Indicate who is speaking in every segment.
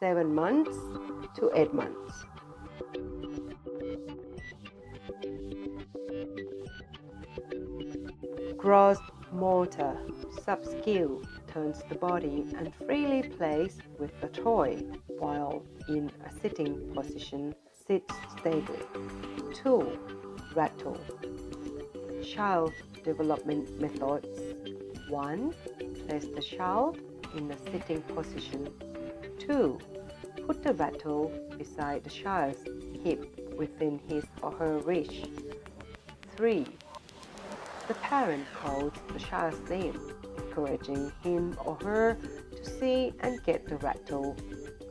Speaker 1: 7 months to 8 months. Gross motor sub-skill turns the body and freely plays with the toy while in a sitting position. Sits stably. 2. Rattle. Child development methods. 1. Place the child in a sitting position. 2. Put the rattle beside the child's hip within his or her reach. 3. The parent calls the child's name, encouraging him or her to see and get the rattle.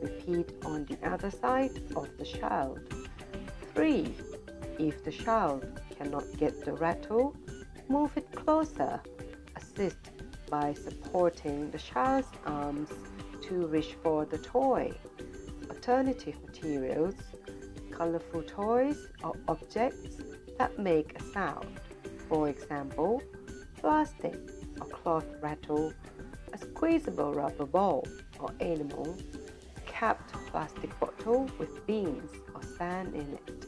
Speaker 1: Repeat on the other side of the child. 3. If the child cannot get the rattle, move it closer. Assist by supporting the child's arms to reach for the toy. Alternative materials, colorful toys or objects that make a sound. For example, plastic or cloth rattle, a squeezable rubber ball or animal, capped plastic bottle with beans or sand in it.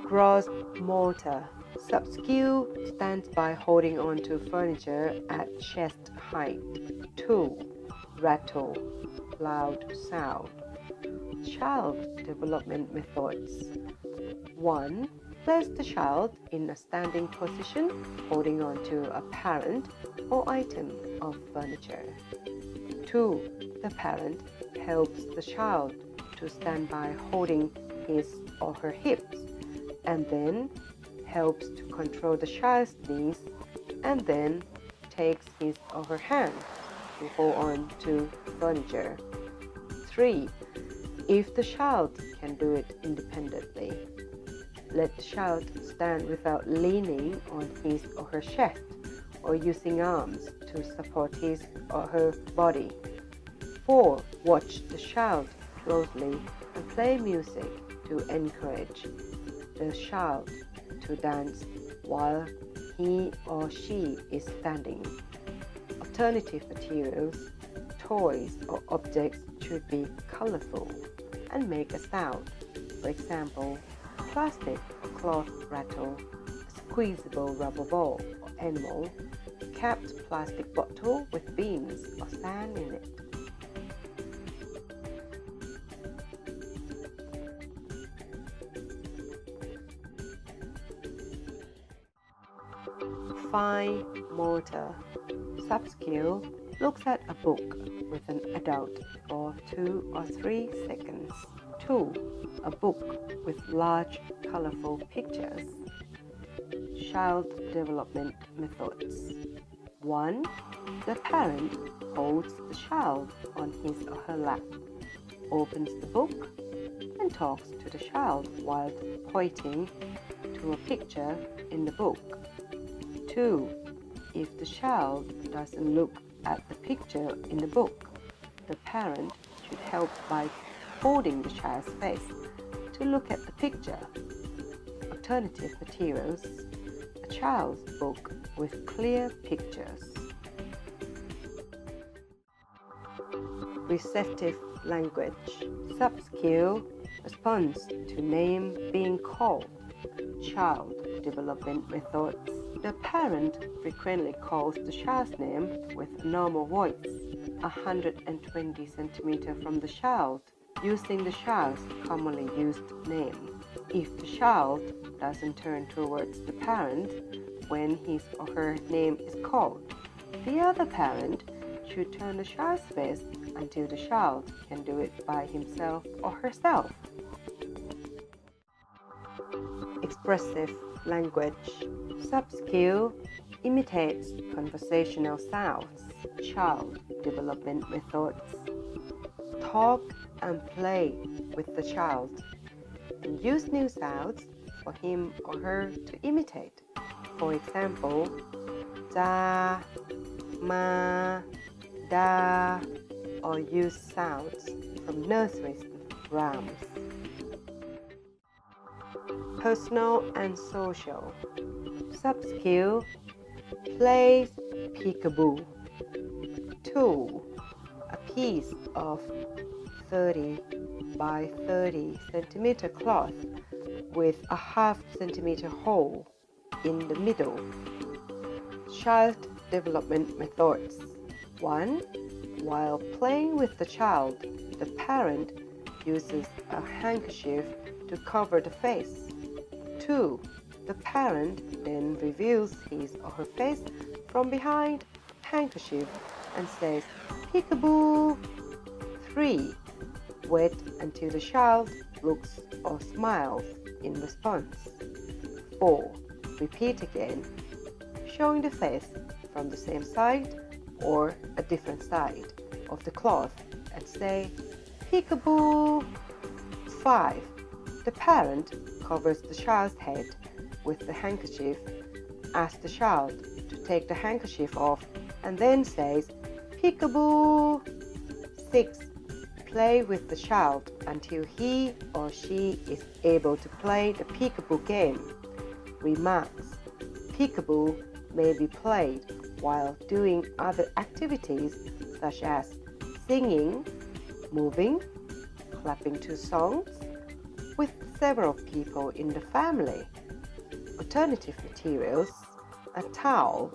Speaker 1: Gross motor sub-skill stands by holding on to furniture at chest height. 2. Rattle, loud sound. Child development methods. 1. Place the child in a standing position, holding on to a parent or item of furniture. 2. The parent helps the child to stand by holding his or her hips, and then helps to control the child's knees, and then takes his or her hand to hold on to furniture. 3. If the child can do it independently, let the child stand without leaning on his or her chest or using arms to support his or her body. 4. Watch the child closely and play music to encourage the child to dance while he or she is standing. Alternative materials, toys or objects should be colorful and make a sound. For example, plastic or cloth rattle, a squeezable rubber ball or animal, a capped plastic bottle with beans or sand in it. Fine motor sub-skill looks at a book with an adult for 2 or 3 seconds. 2. A book with large, colorful pictures. Child development methods. 1. The parent holds the child on his or her lap, opens the book, and talks to the child while pointing to a picture in the book. 2. If the child doesn't look at the picture in the book, the parent should help by holding the child's face to look at the picture. Alternative materials, a child's book with clear pictures. Receptive language sub-skill responds to name being called. Child development methods. The parent frequently calls the child's name with a normal voice, 120 cm from the child, using the child's commonly used name. If the child doesn't turn towards the parent when his or her name is called, the other parent should turn the child's face until the child can do it by himself or herself. Expressive language sub-skill imitates conversational sounds. Child development methods. Talk and play with the child and use new sounds for him or her to imitate. For example, da, ma, da, or use sounds from nursery rhymes. Personal and social sub-skill plays peekaboo. 2. A piece of 30 by 30 centimeter cloth with a half centimeter hole in the middle. Child development methods. 1. While playing with the child, the parent uses a handkerchief to cover the face. 2. The parent then reveals his or her face from behind handkerchief and says, "Peekaboo." 3. Wait until the child looks or smiles in response. 4. Repeat again, showing the face from the same side or a different side of the cloth and say, "Peekaboo." 5. The parent covers the child's head with the handkerchief, asks the child to take the handkerchief off, and then says, "Peekaboo." 6. Play with the child until he or she is able to play the peekaboo game. Remarks: peekaboo may be played while doing other activities such as singing, moving, clapping to songs, with several people in the family. Alternative materials: a towel,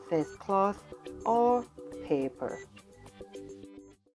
Speaker 1: face cloth, or paper.